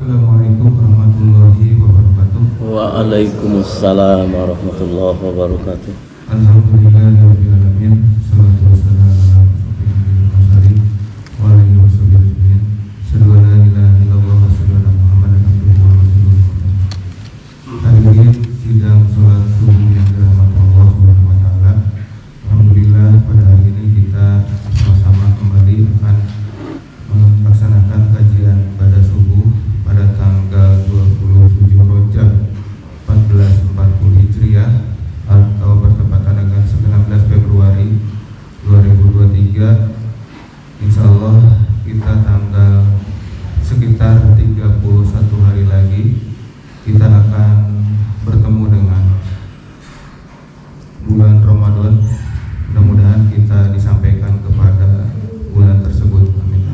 Assalamualaikum warahmatullahi wabarakatuh. Waalaikumsalam warahmatullahi wabarakatuh. Alhamdulillahirabbil alamin. Shalatu wassalamu ala asyrofil mursalin wa alihi washabihi ajmain. Asyhadu an la ilaha illallah wa asyhadu anna Muhammadan abduhu wa rasuluh. Hadirin sidang salat subuh yang dirahmati Allah Subhanahu wa taala. Alhamdulillah pada hari ini kita sama-sama kembali akan melaksanakan kajian pada subuh pada tanggal 27 Rajab 1440 Hijriah atau bertepatan dengan 19 Februari 2023. Insyaallah kita tanggal sekitar 31 hari lagi kita akan bertemu dengan bulan Ramadan. Mudah-mudahan kita disampaikan kepada bulan tersebut. Amin.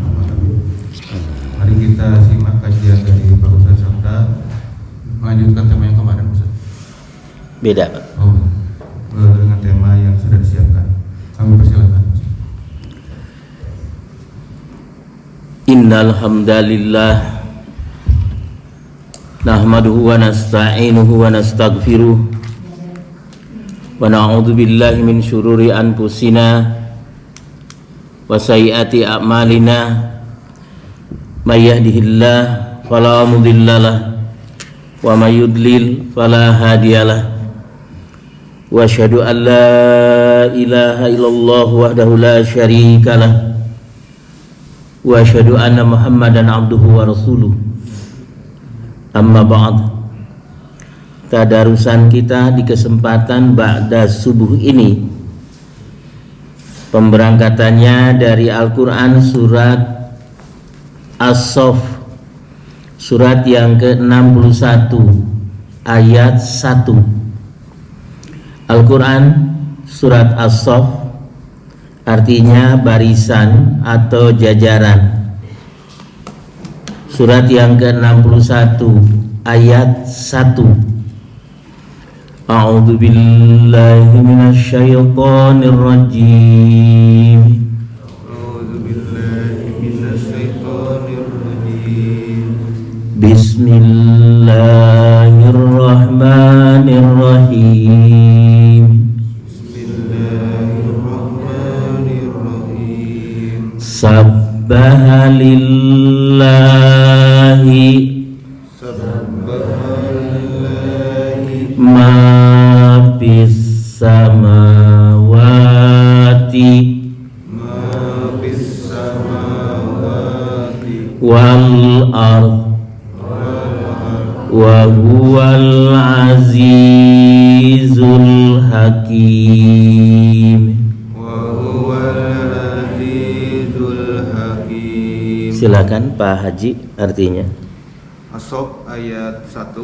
Mari kita simak kajian dari Pak Ustaz serta melanjutkan tema yang kemarin, Ustaz. Beda, Pak. Oh, dengan tema yang sudah disiapkan. Kami persilakan. Innal hamdalillah nahmaduhu wa nasta'inuhu wa nastaghfiruh wa na'udzu billahi min syururi anfusina wa sayyiati a'malina may yahdihillahu fala mudhillalah wa may yudlil fala hadiyalah wa asyhadu an la ilaha illallah wahdahu la syarikalah wa asyhadu anna Muhammadan abduhu wa rasuluh. Amma ba'd. Tadarusan kita di kesempatan ba'da subuh ini pemberangkatannya dari Al-Quran surat As-Saff, surat yang ke-61 ayat 1. Al-Quran surat As-Saff artinya barisan atau jajaran. Surat yang ke-61 ayat 1. A'udzu billahi minasyaitonir rajim. A'udzu billahi minasyaitonir rajim. Bismillahirrahmanirrahim. Bismillahirrahmanirrahim. Sabbaha lillahi ma fis samawati wal ard wa huwal azizul hakim. Silakan Pak Haji artinya. As-Saff ayat 1.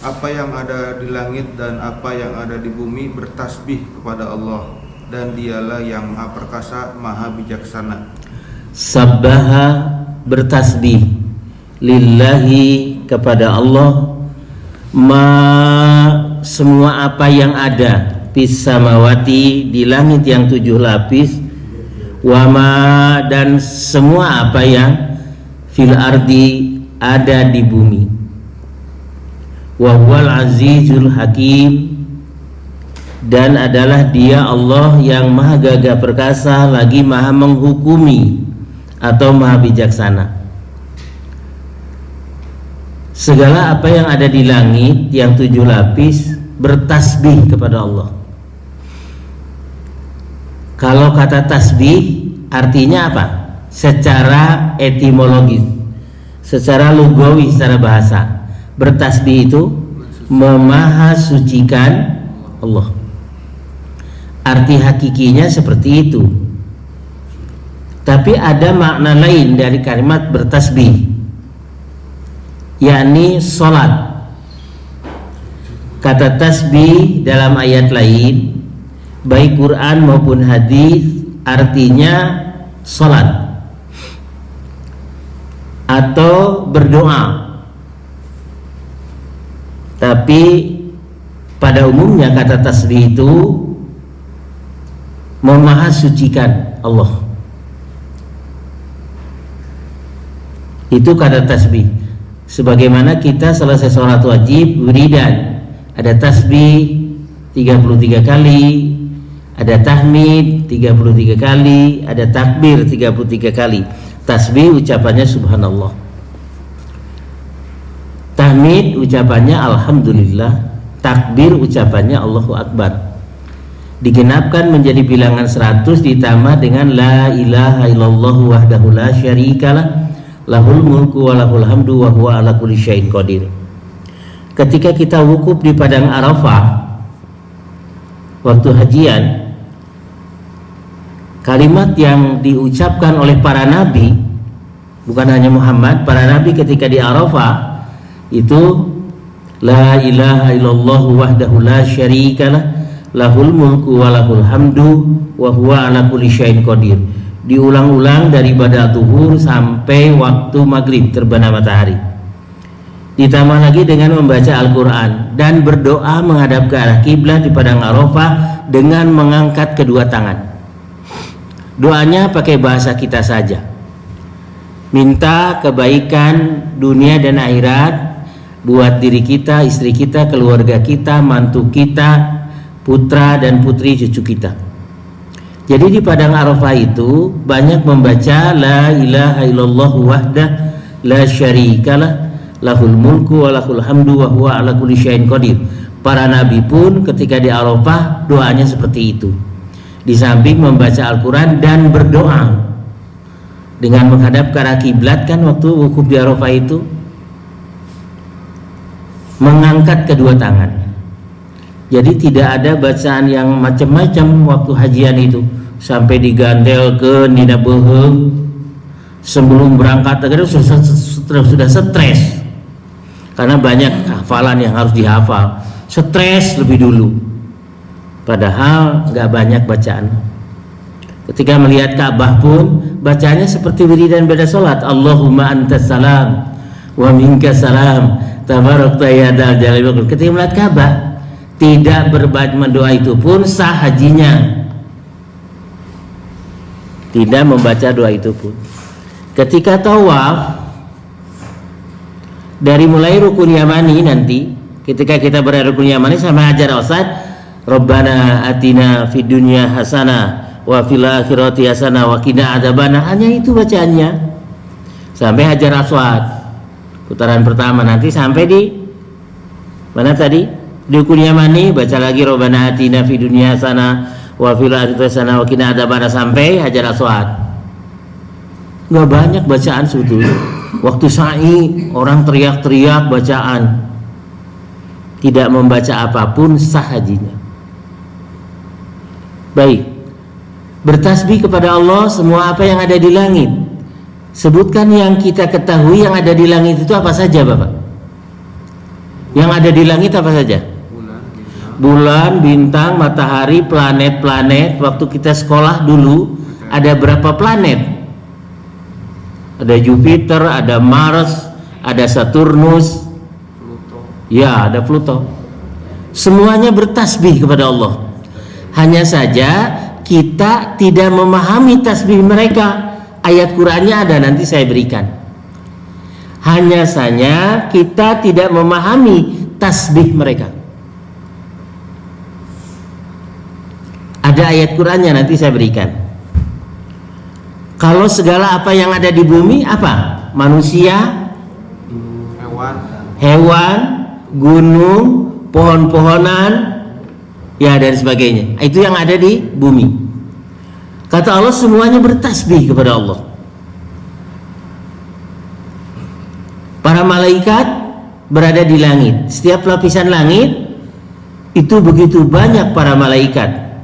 Apa yang ada di langit dan apa yang ada di bumi bertasbih kepada Allah, dan dialah yang maha perkasa, maha bijaksana. Sabbaha bertasbih lillahi kepada Allah semua apa yang ada fis samawati di langit yang 7 lapis, wama dan semua apa yang fil ardi ada di bumi, wa huwal azizul hakim dan adalah dia Allah yang maha gagah perkasa lagi maha menghukumi atau maha bijaksana. Segala apa yang ada di langit yang 7 lapis bertasbih kepada Allah. Kalau kata tasbih artinya apa? Secara etimologis, secara lugawi, secara bahasa, bertasbih itu memahasucikan Allah. Arti hakikinya seperti itu. Tapi ada makna lain dari kalimat bertasbih, yakni sholat. Kata tasbih dalam ayat lain, baik Quran maupun hadis, artinya sholat atau berdoa. Tapi pada umumnya kata tasbih itu memahasucikan Allah. Itu kata tasbih. Sebagaimana kita selesai sholat wajib wiridan, ada tasbih 33 kali, ada tahmid 33 kali, ada takbir 33 kali. Tasbih ucapannya subhanallah, tahmid ucapannya alhamdulillah, takbir ucapannya Allahu Akbar. Digenapkan menjadi bilangan 100 ditambah dengan la ilaha illallah wahdahu la syarikalah lahul mulku wa lahul hamdu wa huwa ala kulli syai'in qadir. Ketika kita wukuf di padang Arafah waktu hajian, kalimat yang diucapkan oleh para nabi, bukan hanya Muhammad, para nabi ketika di Arafah itu la ilaha illallah wahdahu la syarikalah lahul mulku wa lahul hamdu wa huwa ala kulli syai'in qadir. Diulang-ulang dari pada zuhur sampai waktu maghrib terbenam matahari. Ditambah lagi dengan membaca Al-Quran dan berdoa menghadap ke arah kiblat di padang Arafah dengan mengangkat kedua tangan. Doanya pakai bahasa kita saja, minta kebaikan dunia dan akhirat buat diri kita, istri kita, keluarga kita, mantu kita, putra dan putri cucu kita. Jadi di padang Arafah itu banyak membaca la ilaha illallah wahdah la syarikalah lahul mulku wa lahul hamdu wa huwa ala kulli syai'in qadir. Para nabi pun ketika di Arafah doanya seperti itu. Di samping membaca Al-Quran dan berdoa dengan menghadap ke arah kiblat, kan waktu wukuf di Arafah itu mengangkat kedua tangan. Jadi tidak ada bacaan yang macam-macam waktu hajian itu, sampai digandel ke Nina Beheng sebelum berangkat agar sudah stres karena banyak hafalan yang harus dihafal, stres lebih dulu, padahal nggak banyak bacaan. Ketika melihat Ka'bah pun bacanya seperti wiridan beda sholat, Allahumma antas salam wa minka salam tabarakta ya dzal jalali wal ikram. Ketika melihat Ka'bah tidak berbaca doa itu pun sah hajinya, tidak membaca doa itu pun. Ketika tawaf dari mulai rukun yamani, nanti ketika kita berada rukun yamani sama Hajar Aswad, Rabbana atina fid dunya hasanah wa fil akhirati hasanah wa qina adzabannar, hanya itu bacaannya sampai Hajar Aswad putaran pertama. Nanti sampai di mana tadi? Di rukun yamani baca lagi Rabbana atina fid dunya hasanah wa fil akhirati hasanah wa qina adzabannar sampai Hajar Aswad. Nggak banyak bacaan sebetulnya. Waktu sa'i orang teriak-teriak bacaan, tidak membaca apapun sah hajinya. Baik, bertasbih kepada Allah semua apa yang ada di langit. Sebutkan yang kita ketahui yang ada di langit itu apa saja, Bapak? Yang ada di langit apa saja? Bulan, bintang, matahari, planet-planet. Waktu kita sekolah dulu ada berapa planet? Ada Jupiter, ada Mars, ada Saturnus, ya ada Pluto. Semuanya bertasbih kepada Allah. Hanya saja kita tidak memahami tasbih mereka. Ayat Qur'annya ada, nanti saya berikan. Hanya saja kita tidak memahami tasbih mereka. Ada ayat Qur'annya, nanti saya berikan. Kalau segala apa yang ada di bumi apa? Manusia, hewan, gunung, pohon-pohonan, ya dan sebagainya. Itu yang ada di bumi. Kata Allah semuanya bertasbih kepada Allah. Para malaikat berada di langit. Setiap lapisan langit itu begitu banyak para malaikat.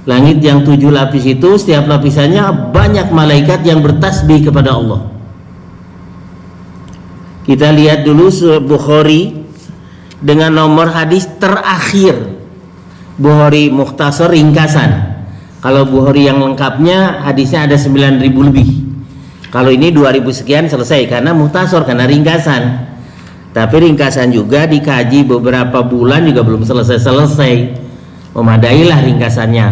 Langit yang 7 lapis itu setiap lapisannya banyak malaikat yang bertasbih kepada Allah. Kita lihat dulu Bukhari dengan nomor hadis terakhir. Bukhari Mukhtasar ringkasan. Kalau Bukhari yang lengkapnya hadisnya ada 9.000 lebih. Kalau ini 2.000 sekian selesai karena Mukhtasar, karena ringkasan. Tapi ringkasan juga dikaji beberapa bulan juga belum selesai-selesai. Memadailah ringkasannya.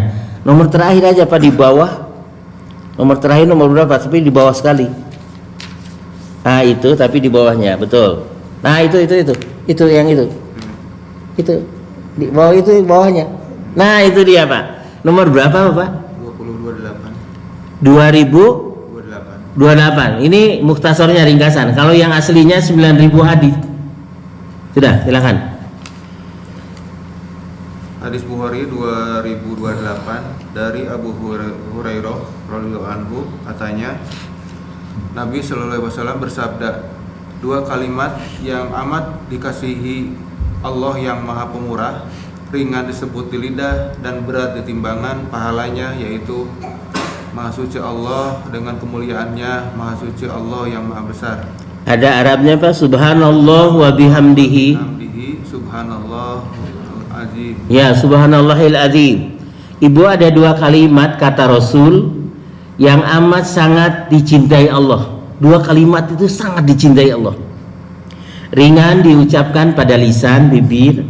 Nomor terakhir aja Pak, di bawah. Nomor terakhir nomor berapa? Tapi di bawah sekali. Nah itu, tapi di bawahnya, betul. Nah itu yang itu di bawah, itu bawahnya. Nah itu dia Pak. Nomor berapa Pak? 2028. Ini mukhtasarnya, ringkasan. Kalau yang aslinya 9.000 hadis. Sudah, silakan. Hadis Bukhari 2028 dari Abu Hurairah radhiyallahu anhu, katanya Nabi Shallallahu Alaihi Wasallam bersabda, dua kalimat yang amat dikasihi Allah yang Maha Pemurah, ringan disebut di lidah dan berat di timbangan pahalanya, yaitu Maha Suci Allah dengan kemuliaannya, Maha Suci Allah yang Maha Besar. Ada Arabnya Pak, Subhanallah wa bihamdihi. Subhanallah azim. Ya, Subhanallahil azim. Ibu, ada dua kalimat kata Rasul yang amat sangat dicintai Allah. Dua kalimat itu sangat dicintai Allah. Ringan diucapkan pada lisan, bibir,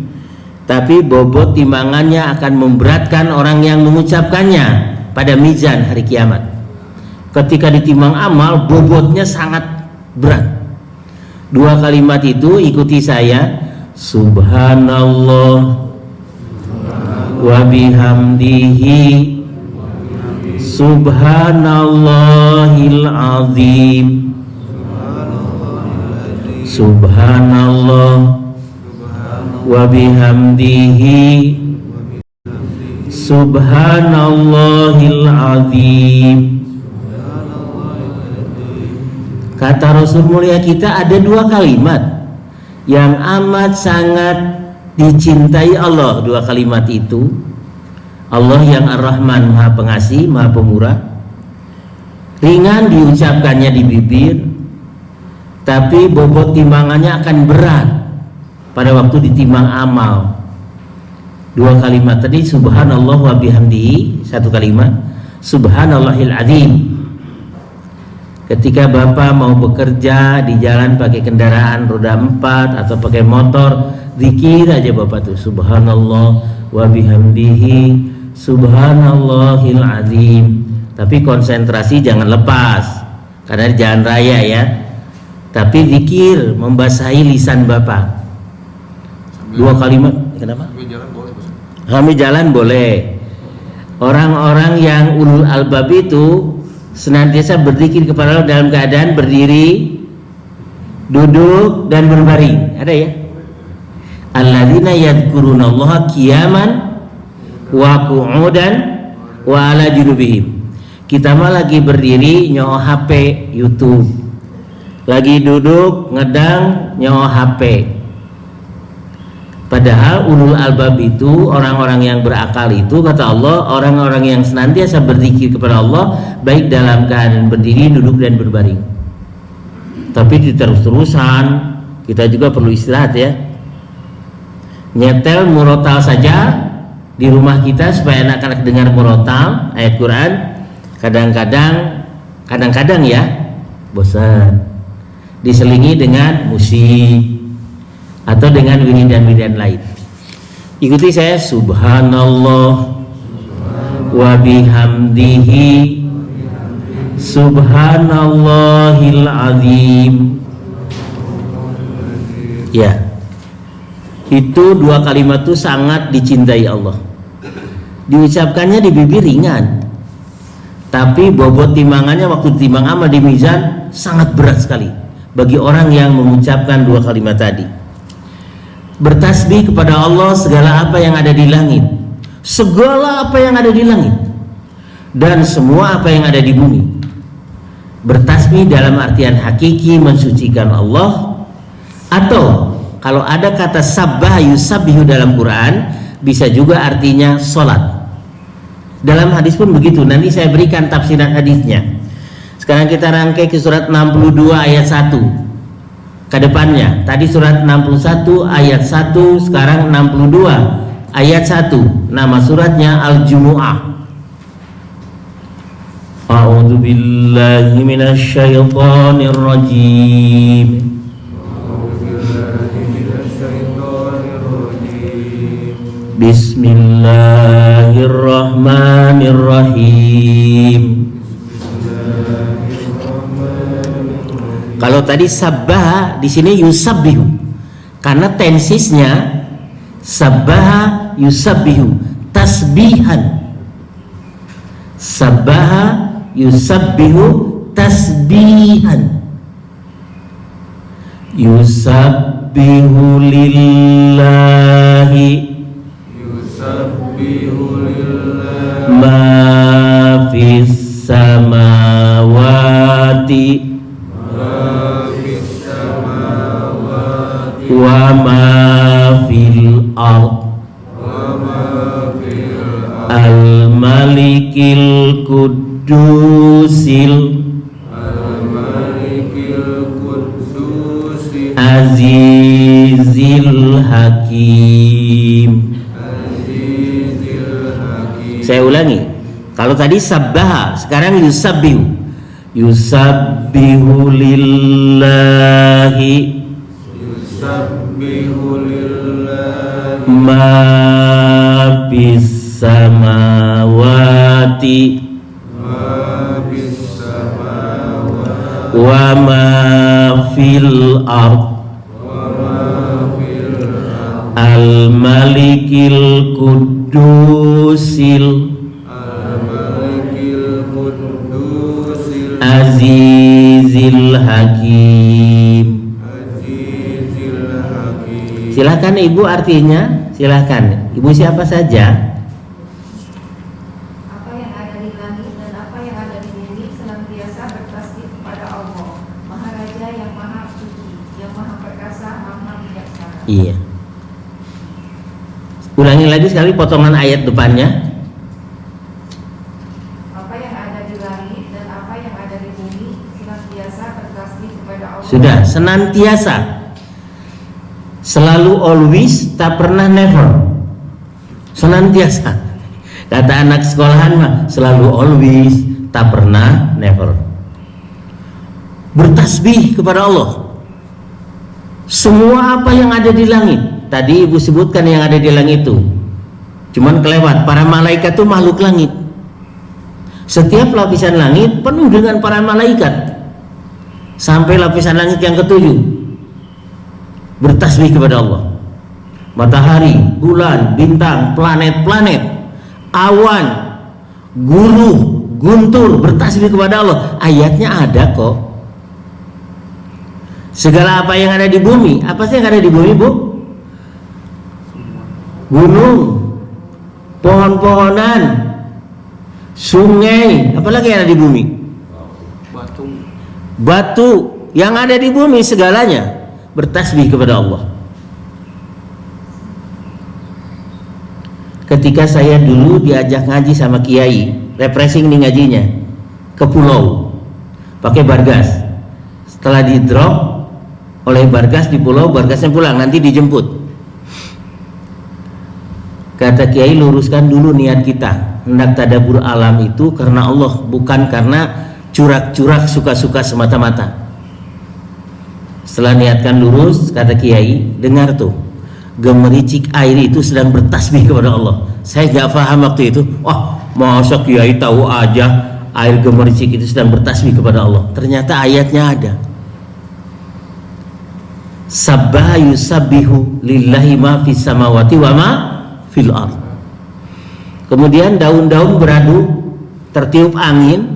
tapi bobot timbangannya akan memberatkan orang yang mengucapkannya pada mizan hari kiamat. Ketika ditimbang amal, bobotnya sangat berat. Dua kalimat itu, ikuti saya. Subhanallah wa bihamdihi, Subhanallahil azim, Subhanallah wa bihamdihi, Subhanallahil azim. Kata Rasul mulia kita, ada dua kalimat yang amat sangat dicintai Allah. Dua kalimat itu, Allah yang Ar-Rahman, Maha Pengasih, Maha Pemurah, ringan diucapkannya di bibir, tapi bobot timbangannya akan berat pada waktu ditimbang amal. Dua kalimat tadi, Subhanallah wa bihamdihi, satu kalimat, Subhanallahil azim. Ketika Bapak mau bekerja di jalan pakai kendaraan roda 4 atau pakai motor, zikir aja Bapak tuh, Subhanallah wa bihamdihi, Subhanallahil azim. Tapi konsentrasi jangan lepas, karena di jalan raya ya. Tapi zikir membasahi lisan Bapak. Dua kalimat, kenapa? Sambil jalan boleh. Orang-orang yang ulul albab itu senantiasa berzikir kepada Allah dalam keadaan berdiri, duduk, dan berbaring. Ada ya? Alladzina yadhkurunallaha qiyaman wa qu'udan wa ala junubihim. Kita mah lagi berdiri nyoh HP YouTube, lagi duduk ngedang nyoh HP. Padahal ulul albab itu, orang-orang yang berakal itu, kata Allah, orang-orang yang senantiasa berzikir kepada Allah baik dalam keadaan berdiri, duduk, dan berbaring. Tapi terus-terusan kita juga perlu istirahat ya. Nyetel murotal saja di rumah kita supaya anak-anak dengar murotal ayat Quran, kadang-kadang ya bosan, diselingi dengan musik atau dengan wiridan-wiridan lain. Ikuti saya, Subhanallah wa bihamdihi, Subhanallahil azim. Ya, itu dua kalimat itu sangat dicintai Allah. Diucapkannya di bibir ringan, tapi bobot timbangannya waktu ditimbang amal di mizan sangat berat sekali bagi orang yang mengucapkan dua kalimat tadi. Bertasbih kepada Allah segala apa yang ada di langit, segala apa yang ada di langit, dan semua apa yang ada di bumi. Bertasbih dalam artian hakiki mensucikan Allah, atau kalau ada kata sabbah yusabbihu dalam Quran, bisa juga artinya sholat. Dalam hadis pun begitu, nanti saya berikan tafsiran hadisnya. Sekarang kita rangkai ke surat 62 ayat 1 ke depannya. Tadi surat 61 ayat 1, sekarang 62 ayat 1. Nama suratnya Al-Jumu'ah. A'udzu billahi minasy syaithanir rajim. Bismillahirrahmanirrahim. Kalau tadi sabbaha, di sini yusabbihu. Karena tensisnya sabbaha yusabbihu, tasbihan. Sabbaha yusabbihu tasbihan. Yusabbihu lillahi ma fis samawati wa ma fil ard al malikil qudusil azizil hakim. Saya ulangi, kalau tadi sabbaha, sekarang yusabbihu. Yusabbihu lillahi ma fis samawati wa ma fil ard al malikil qudusil azizil hakim. Silakan Ibu artinya, silakan. Ibu siapa saja? Apa yang ada di langit dan apa yang ada di bumi senantiasa bertasbih kepada Allah, Maharaja yang Maha Suci, yang Maha Perkasa, Maha Bijaksana. Iya. Ulangi lagi sekali potongan ayat depannya. Apa yang ada di langit dan apa yang ada di bumi senantiasa bertasbih kepada Allah. Sudah, senantiasa. Selalu, always, tak pernah, never. Senantiasa. Kata anak sekolahan mah, selalu, always, tak pernah, never. Bertasbih kepada Allah. Semua apa yang ada di langit. Tadi Ibu sebutkan yang ada di langit itu. Cuman kelewat, para malaikat itu makhluk langit. Setiap lapisan langit penuh dengan para malaikat. Sampai lapisan langit yang ketujuh. Bertasbih kepada Allah. Matahari, bulan, bintang, planet-planet, awan, guru, guntur, bertasbih kepada Allah. Ayatnya ada kok. Segala apa yang ada di bumi, apa sih yang ada di bumi, Bu? Gunung, pohon-pohonan, sungai, apalagi yang ada di bumi? Batu, yang ada di bumi segalanya bertasbih kepada Allah. Ketika saya dulu diajak ngaji sama kiai, refreshing nih ngajinya, ke pulau, pakai bargas. Setelah di drop oleh bargas di pulau, bargasnya pulang, nanti dijemput. Kata kiai, luruskan dulu niat kita. Hendak tadabbur alam itu karena Allah, bukan karena curak-curak suka-suka semata-mata. Setelah niatkan lurus, kata kiai, dengar tuh, gemericik air itu sedang bertasbih kepada Allah. Saya nggak paham waktu itu. Oh, masa kiai tahu aja air gemericik itu sedang bertasbih kepada Allah. Ternyata ayatnya ada. Sabbaha yusabbihu lillahi ma fis samawati wa ma fil ard. Kemudian daun-daun beradu, tertiup angin,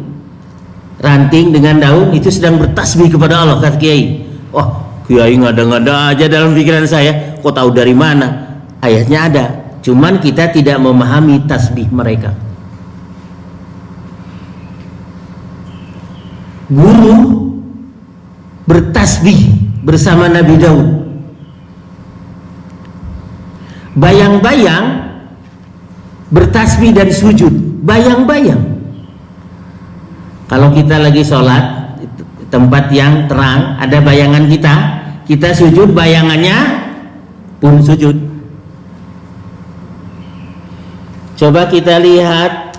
ranting dengan daun itu sedang bertasbih kepada Allah, kata kiai. Oh, kiai ngada-ngada aja dalam pikiran saya. Kok tahu dari mana? Ayatnya ada. Cuman kita tidak memahami tasbih mereka. Guru bertasbih bersama Nabi Daud. Bayang-bayang bertasbih dari sujud. Bayang-bayang. Kalau kita lagi sholat tempat yang terang, ada bayangan kita sujud, bayangannya pun sujud. Coba kita lihat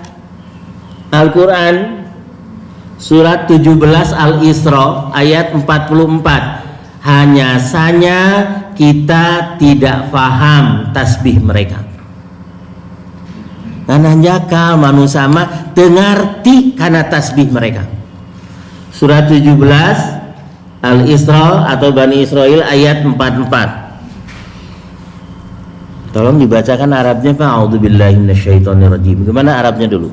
Al-Quran surat 17 Al-Isra ayat 44. Hanya saja kita tidak paham tasbih mereka. Karena jakal manusia mah tengarti karena tasbih mereka. Surat 17 Al-Isra atau Bani Israel ayat 44. Tolong dibacakan Arabnya Pak. A'udzubillahi minasyaitonirrajim. Gimana Arabnya dulu?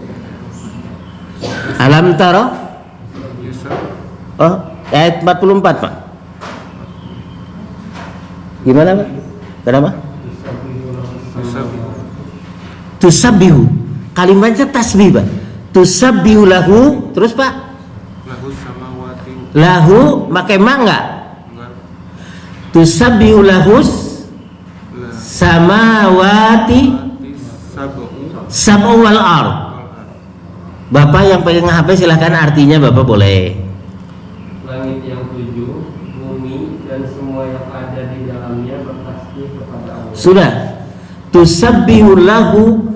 Alam tara? Oh, ayat 44 Pak. Gimana Pak? Kenapa? Tusabbihu. Kalimatnya tasbih Pak. Tusabbihu lahu. Terus Pak? Lahu samawati. Lahu pakai ma enggak? Tusabbihu lahu samawati sab'u wal ard. Bapak yang pegang HP silahkan artinya Bapak boleh. Langit yang 7, bumi dan semua yang ada di dalamnya bertasbih kepada Allah. Sudah. Tusabbihu lahu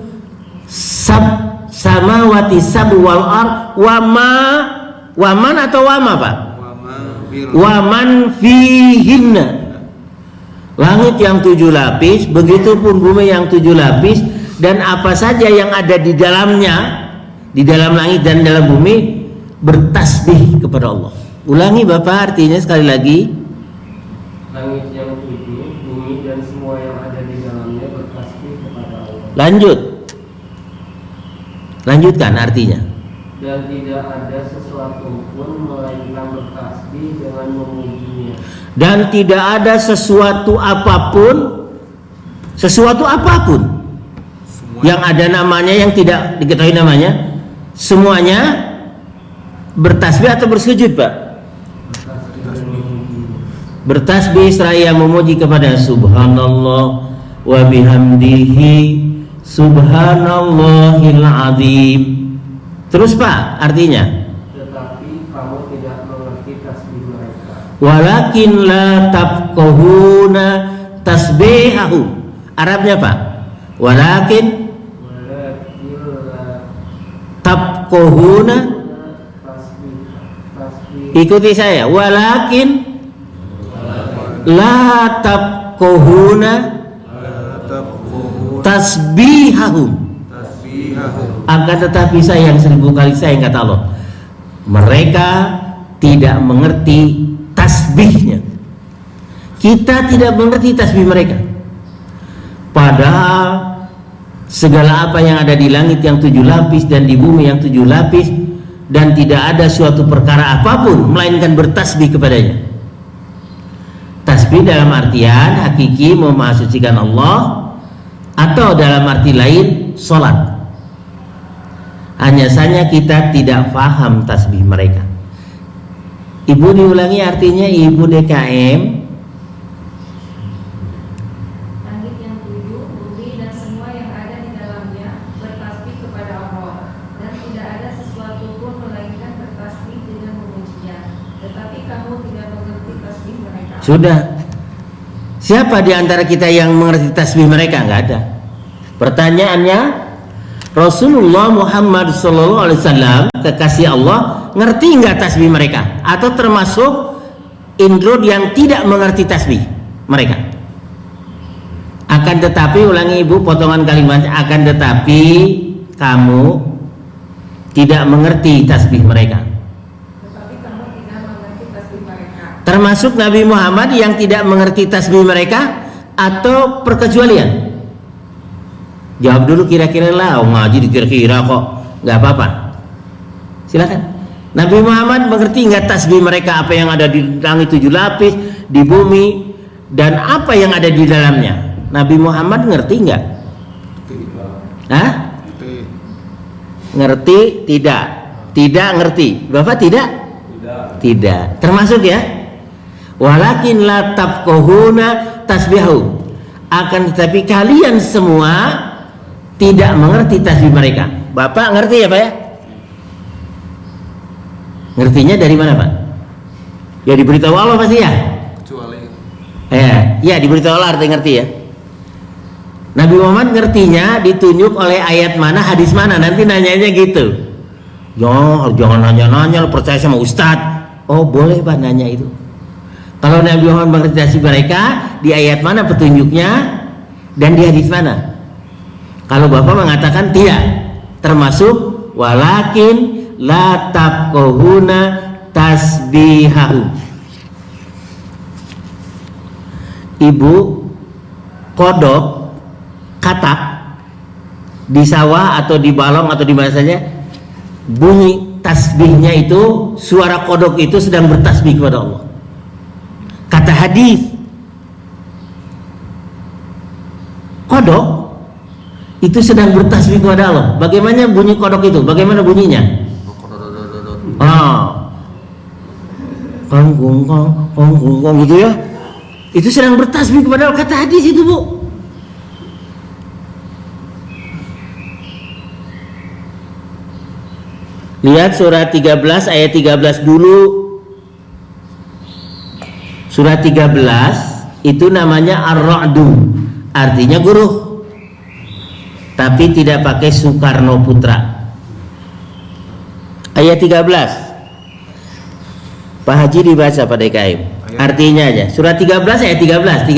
samawati sab'u wal ard wa man atau wa ma Pak? Wa man fihinna. Langit yang 7 lapis, begitupun bumi yang 7 lapis, dan apa saja yang ada di dalamnya, di dalam langit dan dalam bumi, bertasbih kepada Allah. Ulangi Bapak artinya sekali lagi. Langit yang 7, bumi dan semua yang ada di dalamnya bertasbih kepada Allah. Lanjutkan artinya. Dan tidak ada sesuatu pun melainkan bertasbih dengan memujinya. Dan tidak ada sesuatu apapun yang ada namanya, yang tidak diketahui namanya, semuanya bertasbih atau bersujud Pak? Bertasbih seraya memuji kepada Subhanallah wa bihamdihi Subhanallahil azim. Terus Pak artinya? Tetapi kamu tidak mengerti tasbih mereka. Walakin la tafqahuna tasbihahum. Arabnya Pak? Walakin tafqahuna. Ikuti saya. Walakin la tafqahuna tasbihahum. Akan tetapi sayang 1000 kali sayang kata Allah, mereka tidak mengerti tasbihnya. Kita tidak mengerti tasbih mereka. Padahal segala apa yang ada di langit yang 7 lapis dan di bumi yang 7 lapis, dan tidak ada suatu perkara apapun melainkan bertasbih kepadanya. Tasbih dalam artian hakiki memahasucikan Allah, atau dalam arti lain sholat. Hanya saja kita tidak paham tasbih mereka. Ibu diulangi artinya Ibu DKM. Langit yang 7, bumi dan semua yang ada di dalamnya bertasbih kepada Allah, dan tidak ada sesuatu pun melainkan bertasbih dengan memujinya. Tetapi kamu tidak mengerti tasbih mereka. Sudah. Siapa di antara kita yang mengerti tasbih mereka? Enggak ada. Pertanyaannya, Rasulullah Muhammad SAW, kekasih Allah, ngerti nggak tasbih mereka? Atau termasuk indrod yang tidak mengerti tasbih mereka? Akan tetapi, ulangi Ibu potongan kalimatnya, akan tetapi kamu tidak mengerti tasbih mereka. Tetapi kamu tidak mengerti tasbih mereka. Termasuk Nabi Muhammad yang tidak mengerti tasbih mereka atau perkecualian? Jawab dulu kira-kira lah, ngaji dikira-kira kok, nggak apa-apa. Silakan. Nabi Muhammad mengerti nggak tasbih mereka, apa yang ada di langit 7 lapis, di bumi, dan apa yang ada di dalamnya? Nabi Muhammad ngerti nggak? Hah? Ngerti? Tidak. Tidak ngerti. Bapak tidak? Tidak. Termasuk ya? Walakin la tafqahuna tasbihu. Akan tetapi kalian semua tidak mengerti tasbih mereka. Bapak ngerti ya Pak ya? Ngertinya dari mana Pak? Ya diberitahu Allah pasti ya? Kecuali Ya diberitahu Allah arti ngerti ya. Nabi Muhammad ngertinya ditunjuk oleh ayat mana, hadis mana, nanti nanyanya gitu. Jangan nanya-nanya, percaya sama Ustadz. Oh boleh Pak nanya itu. Kalau Nabi Muhammad mengerti tasbih mereka, di ayat mana petunjuknya dan di hadis mana? Kalau Bapak mengatakan tidak, termasuk walakin la tafqahuna tasbihahu. ibu kodok katak di sawah atau di balong atau di mana saja, bunyi tasbihnya itu, suara kodok itu sedang bertasbih kepada Allah. Kata hadis, kodok itu sedang bertasbih kepada Allah. Bagaimana bunyi kodok itu? Bagaimana bunyinya? Kong gitu ya. Itu sedang bertasbih kepada Allah, kata hadis itu, Bu. Lihat surat 13 ayat 13 dulu. Surat 13 itu namanya Ar-Ra'du, artinya guruh, tapi tidak pakai Soekarno Putra. Ayat 13 Pak Haji dibaca Pak DKM, artinya aja. Surat 13 ayat 13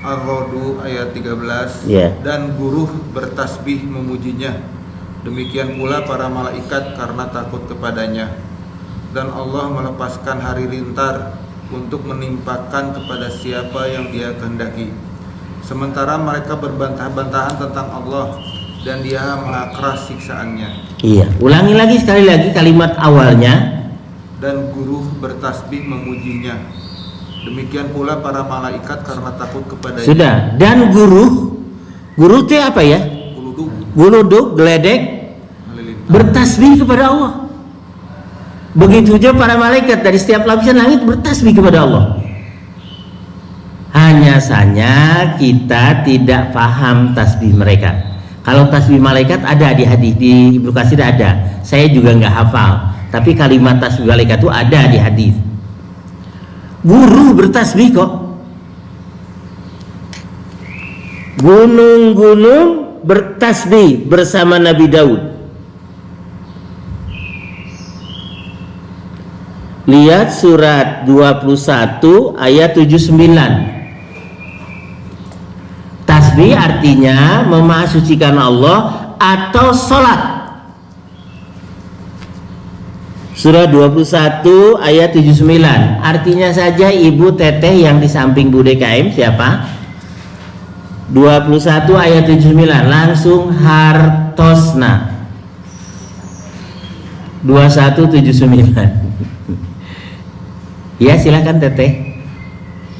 Ar-Ra'du ayat 13. Ya. Dan guruh bertasbih memujinya, demikian pula para malaikat karena takut kepadanya. Dan Allah melepaskan hari lintar untuk menimpakan kepada siapa yang Dia kehendaki. Sementara mereka berbantah-bantahan tentang Allah, dan Dia maha keras siksaannya. Iya, ulangi lagi sekali lagi kalimat awalnya. Dan guruh bertasbih memujinya, demikian pula para malaikat karena takut kepadanya. Sudah. Dan guruh itu apa ya? Guluduk, geledek, bertasbih kepada Allah. Begitu juga para malaikat dari setiap lapisan langit bertasbih kepada Allah. Hanya saja kita tidak paham tasbih mereka. Kalau tasbih malaikat ada di hadis, di Ibnu Katsir ada. Saya juga nggak hafal, tapi kalimat tasbih malaikat itu ada di hadis. Guru bertasbih kok. Gunung-gunung bertasbih bersama Nabi Daud. Lihat surat 21 ayat 79. Tasbih artinya memahasucikan Allah atau sholat. Surah 21 ayat 79. Artinya saja Ibu Teteh yang di samping Bu DKM siapa? 21 ayat 79 langsung hartosna. 2179. Ya, silakan Teteh.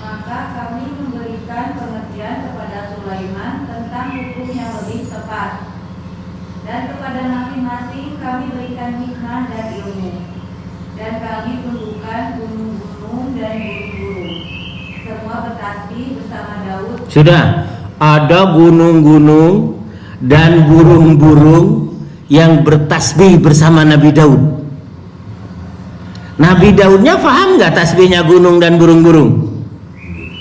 Maka kami memberikan pengertian kepada Sulaiman tentang hukum yang lebih tepat, dan kepada masing-masing kami berikan hikmah dan ilmu, dan kami tundukkan gunung-gunung dan burung-burung, semua bertasbih bersama Daud. Sudah, ada gunung-gunung dan burung-burung yang bertasbih bersama Nabi Daud. Nabi Daudnya paham nggak tasbihnya gunung dan burung-burung?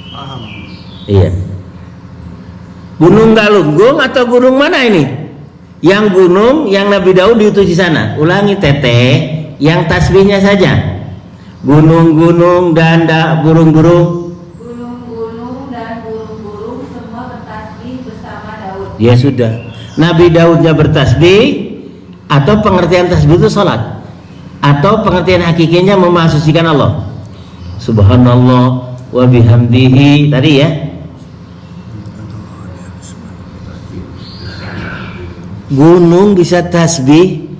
Paham. Iya. Gunung Galunggung atau gunung mana ini? Yang gunung yang Nabi Daud diutus di sana. Ulangi Teteh, yang tasbihnya saja. Gunung-gunung dan burung-burung. Gunung-gunung dan burung-burung semua bertasbih bersama Daud. Ya sudah. Nabi Daudnya bertasbih, atau pengertian tasbih itu salat, atau pengertian hakikinya memahasucikan Allah. Subhanallah wa bihamdihi tadi ya. Gunung bisa tasbih,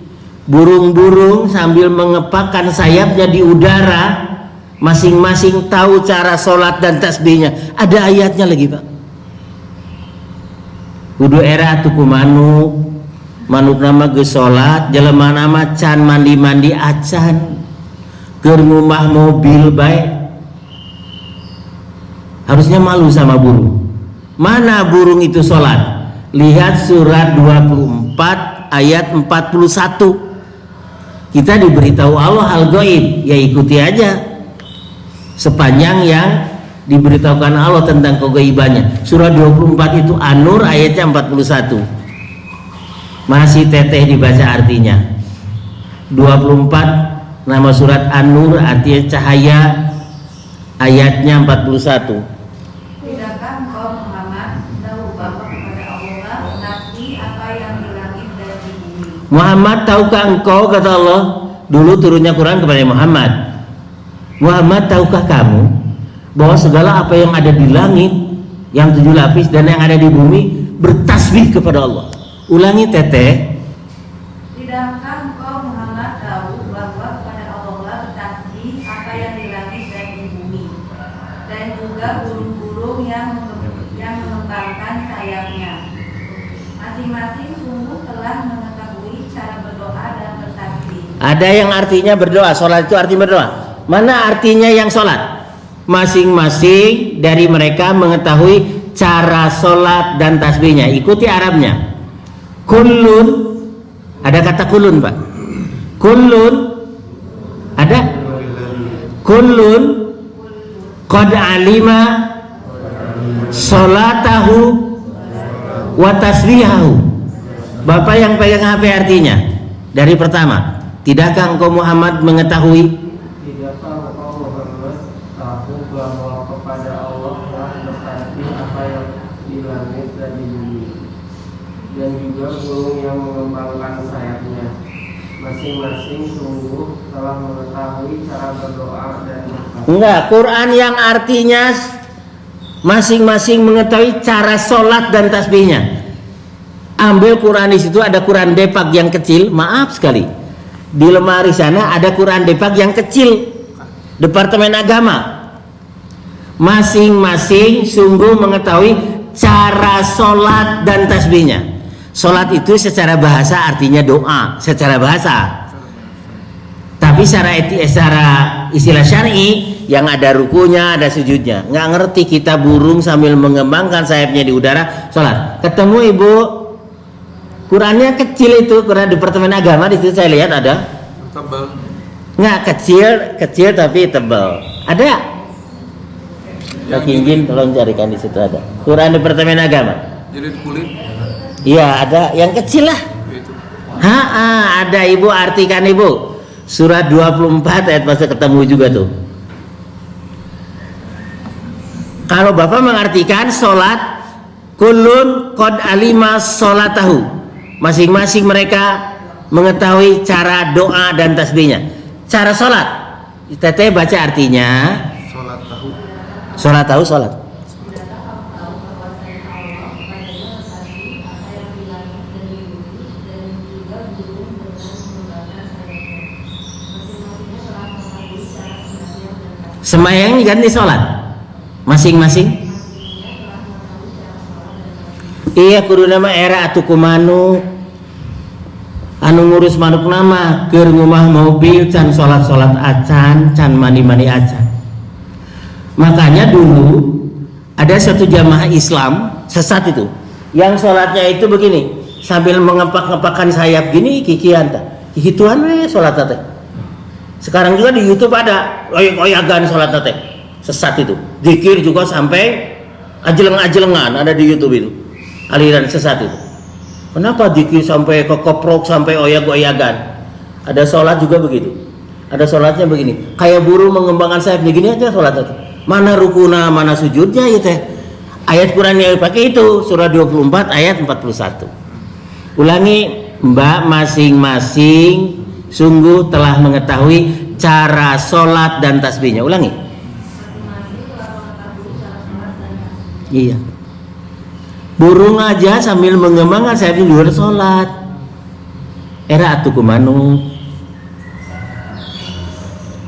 burung-burung sambil mengepakkan sayapnya di udara, masing-masing tahu cara sholat dan tasbihnya. Ada ayatnya lagi Pak. Kudu era tuku manuk nama ge sholat, jelema nama can mandi-mandi acan, keur ngumah mobil baik. Harusnya malu sama burung. Mana burung itu sholat? Lihat surat 24 ayat 41. Kita diberitahu Allah hal gaib, ya ikuti aja sepanjang yang diberitahukan Allah tentang kegaibannya. Surah 24 itu An-Nur ayatnya 41. Masih Teteh dibaca artinya. 24 nama surat An-Nur artinya cahaya, ayatnya 41. Tidakkah engkau Muhammad tahu bahwa kepada Allah nanti apa yang di langit dan di bumi? Muhammad, tahukah engkau, kata Allah, dulu turunnya Quran kepada Muhammad. Muhammad, tahukah kamu bahwa segala apa yang ada di langit yang 7 lapis dan yang ada di bumi bertasbih kepada Allah. Ulangi teteh. Tidakkah engkau Muhammad tahu bahwa kepada Allah bertasbih apa yang di langit dan di bumi, dan juga burung-burung yang mengembangkan sayapnya. Masing-masing sungguh telah mengetahui cara berdoa dan bertasbih. Ada yang artinya berdoa, sholat itu artinya berdoa. Mana artinya yang sholat? Masing-masing dari mereka mengetahui cara sholat dan tasbihnya. Ikuti Arabnya. Kullun, ada kata kullun Pak. Kullun, ada? Kullun qad alima sholatahu wa tasbihahu. Bapak yang pegang HP artinya. Dari pertama, tidakkah engkau Muhammad mengetahui? Tidakkah engkau Muhammad tahu bahwa kepada Allah telah bertasbih apa yang di langit dan di bumi, dan juga burung yang mengembangkan sayapnya. Masing-masing sungguh telah mengetahui cara berdoa dan bertasbih. Enggak, Quran yang artinya masing-masing mengetahui cara sholat dan tasbihnya. Ambil Quran, di situ ada Quran depak yang kecil, maaf sekali. Di lemari sana ada Quran depak yang kecil, Departemen Agama. Masing-masing sungguh mengetahui cara sholat dan tasbihnya. Sholat itu secara bahasa artinya doa, secara bahasa. Tapi secara istilah syar'i yang ada rukunya, ada sujudnya. Nggak ngerti kita burung sambil mengembangkan sayapnya di udara, sholat. Ketemu ibu, Qurannya kecil itu, Quran Departemen Agama, di situ saya lihat ada. Tebal. Nggak kecil tapi tebal. Ada? Pak Kinjin tolong carikan, di situ ada. Quran Departemen Agama. Jilid kulit. Iya ada, yang kecil lah. Itu. Ada ibu, artikan ibu. Surat 24 ayat pasal ketemu juga tuh. Kalau Bapak mengartikan sholat, kullun qad alima sholatahu. Masing-masing mereka mengetahui cara doa dan tasbihnya. Cara sholat, teteh baca artinya. Sholat tahu. Sholat tahu sholat. Sembahyang ganti sholat. Masing-masing. Iya kudu nama era atuh kumanu anu ngurus manuk nama keur ngumah mobil can sholat acan, can mandi acan. Makanya dulu ada satu jamaah Islam sesat itu, yang sholatnya itu begini, sambil mengepak-ngepakkan sayap gini, kikian tak kikituan sholat teh. Sekarang juga di YouTube ada oyak-oyakan sholat teh, sesat itu. Zikir juga sampai ajeleng-ajelengan ada di YouTube itu. Aliran sesat itu. Kenapa zikir sampai kekoprok, sampai oyak-oyakan? Ada sholat juga begitu. Ada sholatnya begini, kayak burung mengembangkan sayapnya gini aja sholat itu. Mana rukuna, mana sujudnya ya teh. Ayat Quran yang dipakai itu surah 24 ayat 41. Ulangi, Mbak, masing-masing sungguh telah mengetahui cara sholat dan tasbihnya. Ulangi. Iya. Burung aja sambil mengembangkan sayapnya di luar sholat. Era atuh kumanu.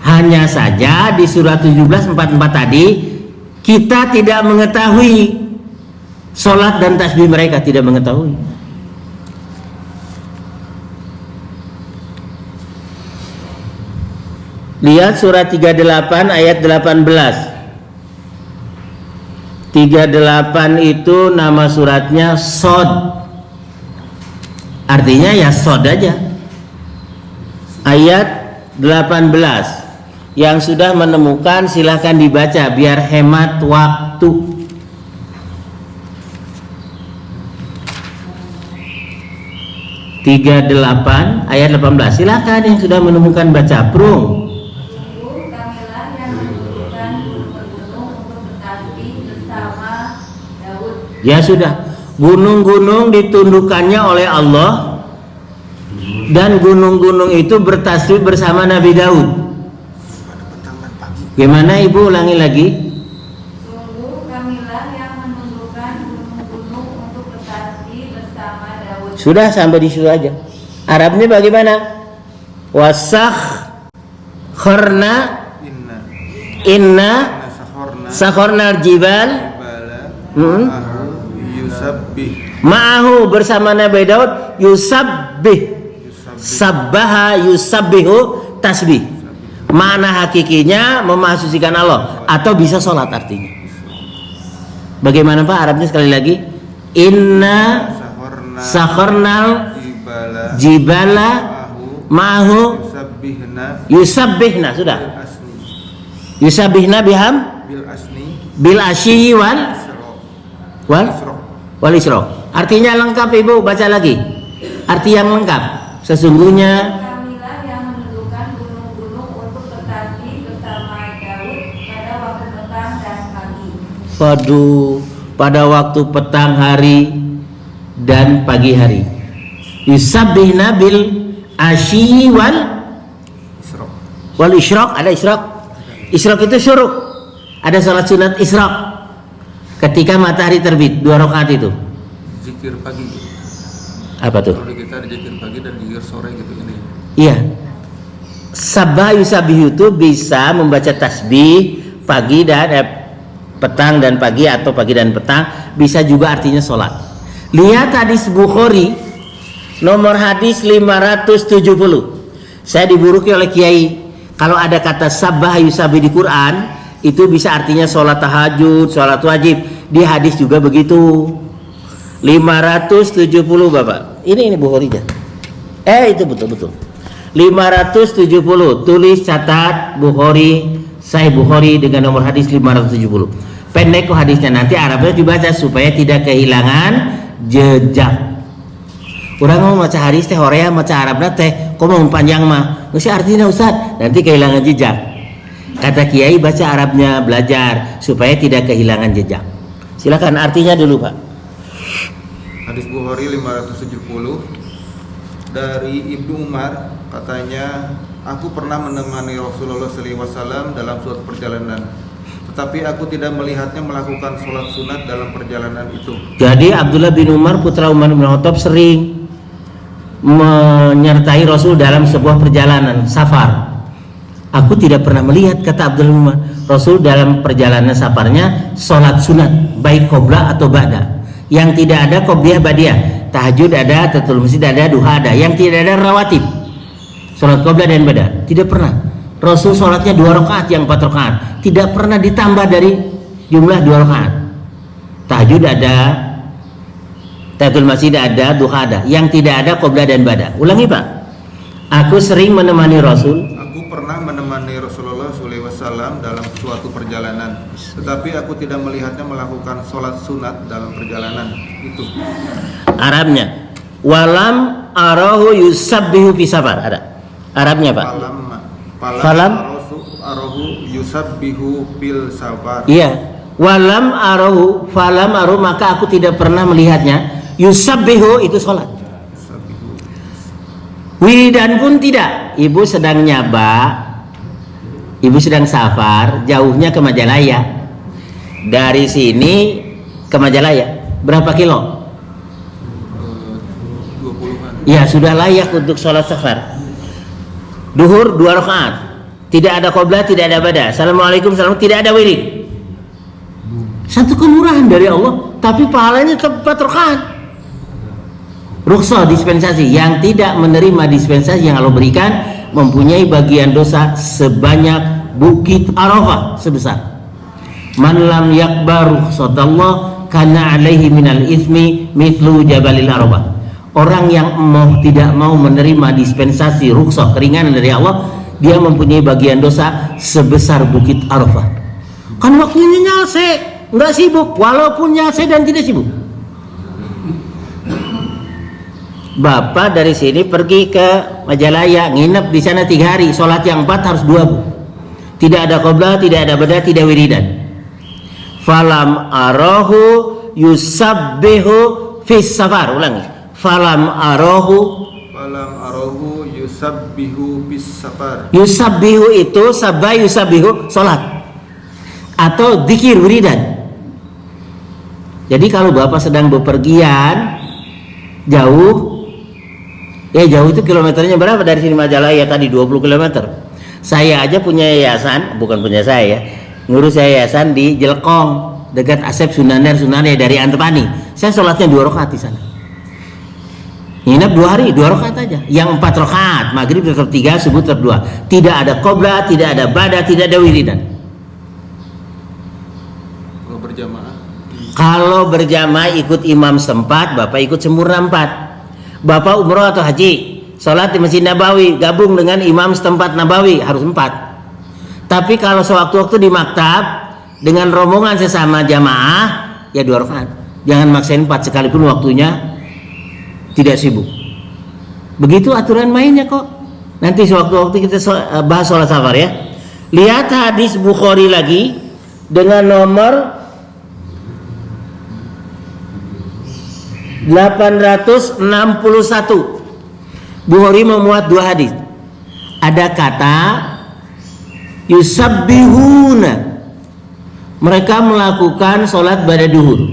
Hanya saja di surah 17:44 tadi kita tidak mengetahui sholat dan tasbih mereka, tidak mengetahui. Lihat surah 38 ayat 18. 38 itu nama suratnya Shod. Artinya ya Shod aja. Ayat 18. Yang sudah menemukan silahkan dibaca biar hemat waktu. ayat 18. Silahkan yang sudah menemukan baca prung. Ya sudah, gunung-gunung ditundukkannya oleh Allah dan gunung-gunung itu bertasbih bersama Nabi Daud. Gimana ibu, ulangi lagi? Sudah sampai di situ aja. Arabnya bagaimana? Wasakharna inna sakhornal jibal ma'ahu bersama Nabi Daud yusabbih. Sabbaha yusabbihu tasbih. Makna hakikinya memasucikan Allah atau bisa sholat artinya. Bagaimana Pak Arabnya sekali lagi? Inna sakharnal jibala ma'ahu yusabbihna. Sudah. Yusabbihna biham bil asyi wal isra. Artinya lengkap Ibu, baca lagi. Arti yang lengkap. Sesungguhnya Kamilah yang menentukan gunung-gunung untuk bertasbih bersama Daud pada waktu petang dan pagi. pada waktu petang hari dan pagi hari. Yusabbihna bil asyi wal isyraq. Ada isyraq. Isyraq itu syuruk. Ada salat sunat isyraq ketika matahari terbit 2 rakaat itu. Zikir pagi. Apa tuh? Kalau kita ada zikir pagi dan zikir sore gitu ini. Iya. Sabbah yusabbihu itu bisa membaca tasbih pagi dan petang dan pagi atau pagi dan petang, bisa juga artinya sholat. Lihat hadis Bukhari nomor hadis 570. Saya diburuki oleh Kiai, kalau ada kata sabbah yusabbih di Quran itu bisa artinya sholat tahajud, sholat wajib. Di hadis juga begitu. 570 Bapak. Ini Bukhari-nya. Itu betul-betul. 570. Tulis, catat Bukhari, Sahih Bukhari dengan nomor hadis 570. Pendek kok hadisnya, nanti Arabnya dibaca supaya tidak kehilangan jejak. Orang mau baca hadis teh Korea, baca Arabnya teh kok mau panjang mah. Nggak artinya Ustaz, nanti kehilangan jejak. Kata Kiai baca Arabnya, belajar supaya tidak kehilangan jejak. Silakan artinya dulu Pak. Hadis Bukhari 570 dari Ibnu Umar, katanya, aku pernah menemani Rasulullah SAW dalam suatu perjalanan, tetapi aku tidak melihatnya melakukan sholat sunat dalam perjalanan itu. Jadi Abdullah bin Umar putra Umar bin Khattab sering menyertai Rasul dalam sebuah perjalanan safar. Aku tidak pernah melihat, kata Abdullah bin Umar, Rasul dalam perjalanan safarnya sholat sunat baik qobla atau ba'da. Yang tidak ada qobliyah ba'diyah, tahajud ada, tahiyatul masjid ada, duha ada. Yang tidak ada rawatib, sholat qobla dan ba'da, tidak pernah. Rasul sholatnya 2 rakaat, yang 4 rakaat, tidak pernah ditambah dari jumlah 2 rakaat. Tahajud ada, tahiyatul masjid ada, duha ada. Yang tidak ada qobla dan ba'da. Ulangi Pak. Aku sering menemani Rasul. Aku pernah menemani Rasulullah SAW dalam suatu perjalanan, tetapi aku tidak melihatnya melakukan sholat sunat dalam perjalanan itu. Arabnya, walam arahu yusabbihu fi safar. Ada Arabnya Pak. Falam arahu yusabbihu bil safar. Iya. Walam arahu, falam arahu, maka aku tidak pernah melihatnya. Yusabbihu itu sholat. Wiridan pun tidak. Ibu sedang nyaba, ibu sedang safar, jauhnya ke Majalaya. Dari sini ke Majalaya berapa kilo? 20-an. Ya sudah layak untuk sholat safar. Duhur 2 rakaat, tidak ada qobla, tidak ada ba'da. Assalamualaikum, salam, tidak ada wirid. Satu kemurahan dari Allah, tapi pahalanya tetap 4 rakaat. Rukhsah dispensasi. Yang tidak menerima dispensasi yang Allah berikan mempunyai bagian dosa sebanyak bukit Arafah sebesar. Man lam yakbar rukhsatallah kana alaihi minal ismi mithlu jabalil Arafah. Orang yang tidak mau menerima dispensasi rukhsah keringanan dari Allah, dia mempunyai bagian dosa sebesar bukit Arafah. Kan waktunya nyase, nggak sibuk, walaupun nyase dan tidak sibuk. Bapak dari sini pergi ke Majalaya, nginep di sana 3 hari, sholat yang 4 harus 2 Bu. Tidak ada qobla, tidak ada ba'da, tidak wiridan. Falam arahu yusabbihu fis safar. Ulangi. Falam arahu yusabbihu bis safar. Yusabbihu itu sabbah yusabbihu sholat atau dzikir wiridan. Jadi kalau Bapak sedang bepergian jauh, Ya jauh itu kilometernya berapa dari sini Majalaya tadi 20 km. Saya aja punya yayasan, bukan punya saya ya, ngurus yayasan di Jelekong dekat Asep Sunaner dari Antepani. Saya sholatnya 2 rakaat di sana. Nginep 2 hari 2 rakaat aja. Yang 4 rakaat, maghrib tetap 3, subuh tetap 2. Tidak ada qobla, tidak ada bada, tidak ada wiridan. Kalau berjamaah? Kalau berjamaah ikut imam setempat, Bapak ikut sempurna 4. Bapak umroh atau haji, sholat di Masjid Nabawi, gabung dengan imam setempat Nabawi, harus 4. Tapi kalau sewaktu-waktu di maktab dengan rombongan sesama jamaah, ya 2 rakaat. Jangan maksain 4 sekalipun waktunya tidak sibuk. Begitu aturan mainnya kok. Nanti sewaktu-waktu kita bahas sholat safar ya. Lihat hadis Bukhari lagi dengan nomor 861. Bukhari memuat 2 hadis. Ada kata yusabbihuna, mereka melakukan sholat pada duhur.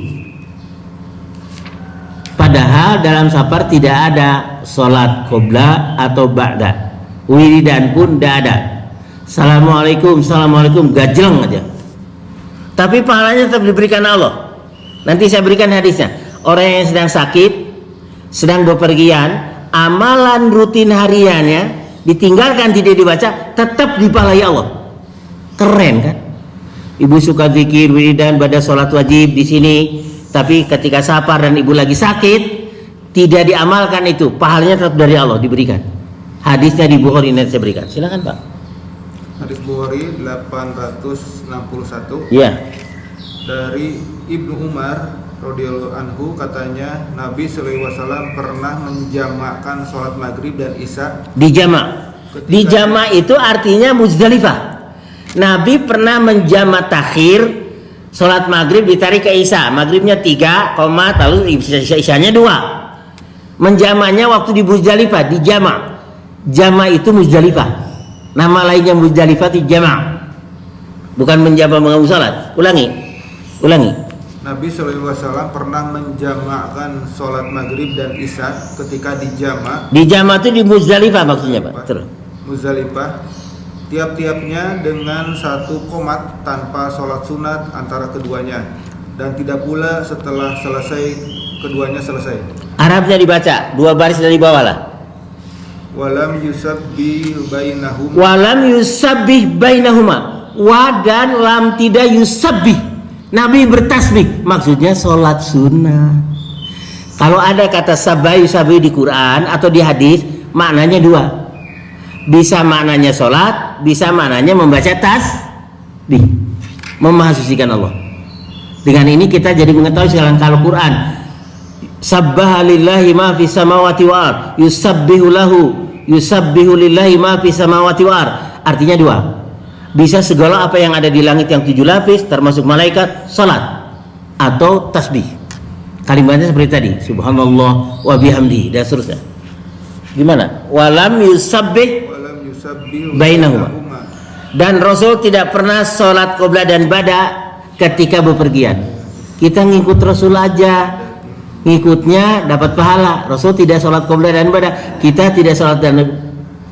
Padahal dalam safar tidak ada sholat qobla atau ba'da. Wiridan pun tidak ada. Assalamualaikum, assalamualaikum, gajleng aja. Tapi pahalanya tetap diberikan Allah. Nanti saya berikan hadisnya. Orang yang sedang sakit, sedang bepergian, amalan rutin hariannya ditinggalkan, tidak dibaca, tetap dipalai Allah. Keren kan? Ibu suka zikir, wiridan, pada sholat wajib di sini, tapi ketika safar dan ibu lagi sakit, tidak diamalkan itu, pahalanya tetap dari Allah diberikan. Hadisnya di Bukhari, nanti saya berikan. Silakan Pak. Hadis Bukhari 861. Iya. Dari Ibnu Umar radhiyallahu anhu, katanya Nabi sallallahu alaihi wasallam pernah menjamakkan sholat maghrib dan isya Di jamak. Di jamak itu artinya Muzdalifah. Nabi pernah menjamak takhir sholat maghrib ditarik ke isya. Maghribnya 3, lalu isyanya 2. Menjamaknya waktu di Muzdalifah, di jamak. Jamak itu Muzdalifah. Nama lainnya Muzdalifah itu jamak. Bukan menjamak mengamu sholat. Ulangi. Nabi SAW pernah menjamakkan sholat maghrib dan isya ketika dijamak. Dijamak itu di Muzdalifah maksudnya Pak. Terus. Muzdalifah, tiap-tiapnya dengan 1 qomat tanpa sholat sunat antara keduanya, dan tidak pula setelah selesai keduanya selesai. Arabnya dibaca 2 baris dari bawah lah. Walam yusabbih bainahuma. Walam yusabbih bainahuma. Wa dan lam tidak yusabbih. Nabi bertasbih, maksudnya sholat sunnah. Kalau ada kata sabbah yusabbih di Quran atau di hadis, maknanya 2. Bisa maknanya sholat, bisa maknanya membaca tasbih, memahasusikan Allah. Dengan ini kita jadi mengetahui sekarang kalau Quran sabbaha lillahi ma fis samawati wal ard, yusabbihu lillahi ma fis samawati wal ard, artinya 2. Bisa segala apa yang ada di langit yang 7 lapis termasuk malaikat, salat atau tasbih. Kalimatnya seperti tadi, subhanallah wa bihamdi dan seterusnya. Gimana? Walam yusabbih bainahuma. Dan Rasul tidak pernah salat qobla dan bada ketika bepergian. Kita ngikut Rasul aja, ngikutnya dapat pahala. Rasul tidak salat qobla dan bada, kita tidak salat dan